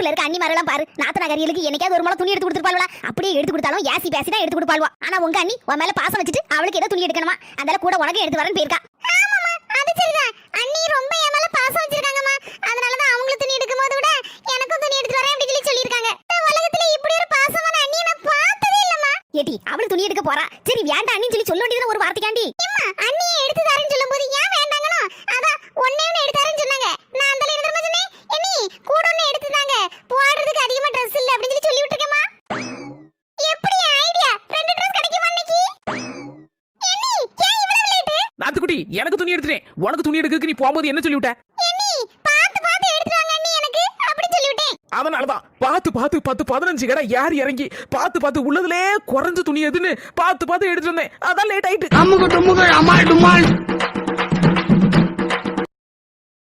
ஊர்ல இருக்க அண்ணி மாரெல்லாம் பாரு, நாத்தனாகரியலுக்கு என்னைக்காவது ஒரு முளை துணி எடுத்து கொடுத்துருப்பாள்வா. அப்படியே எடுத்து கொடுத்தாலும் ஏசி பேசி தான் எடுத்து கொடுப்பாள்வா. ஆனா உங்க அண்ணி உன் மேல பாசம் வச்சுட்டு அவளுக்கு ஏதோ துணி எடுக்கணுமா, அதனால கூட உனக்கு எடுத்து வரேன்னு போயிருக்கா. ஆமாமா, அது சரிதான். அண்ணி ரொம்ப என் மேல பாசம் வச்சிருக்காங்கம்மா. அதனாலதான் அவங்களுக்கு துணி எடுக்கும் போது விட எனக்கும் துணி எடுத்து வரேன் அப்படி சொல்லி சொல்லியிருக்காங்க. உலகத்துல இப்படி ஒரு பாசமான அண்ணியை நான் பார்த்ததே இல்லம்மா. ஏடி அவளு துணி எடுக்க போறா, சரி வேண்டாம் அண்ணி சொல்லி சொல்ல வேண்டியது ஒரு வார்த்தைக்காண்டி. அம்மா அண்ணியை எடுத்து தரேன்னு சொல்லும்போது ஏன் வேண்டாங்கனோ, அதான் ஒண்ணே ஒண்ணு எடுத்து தரேன்னு சொன்னாங்க. நான் அந்த என்ன தெரியுமா சொன்னேன், அண்ணி கூட ஒண்ணு எடுத்து தாங்க, போடுறதுக்கு அதிகமா Dress இல்ல அப்படி சொல்லி விட்டுருக்கேம்மா. எப்படி ஐடியா, ரெண்டு Dress கிடைக்குமா இன்னைக்கு? அண்ணி ஏன் இவ்வளவு லேட்? நாத்துக்குட்டி எனக்கு துணி எடுத்துறேன், உனக்கு துணி எடுக்கிறதுக்கு நீ போகும்போது என்ன சொல்லிவிட்ட? அண்ணி பாத்து பாத்து எடுத்து வாங்க அண்ணி எனக்கு அப்படி சொல்லிவிட்டேன். அதனாலதான் பார்த்து 15 கடை யார் இறங்கி பார்த்து உள்ளதுலே குறைஞ்ச துணி எதுன்னு பார்த்து எடுத்து வந்தேன். அதான் லேட் ஆயிட்டு.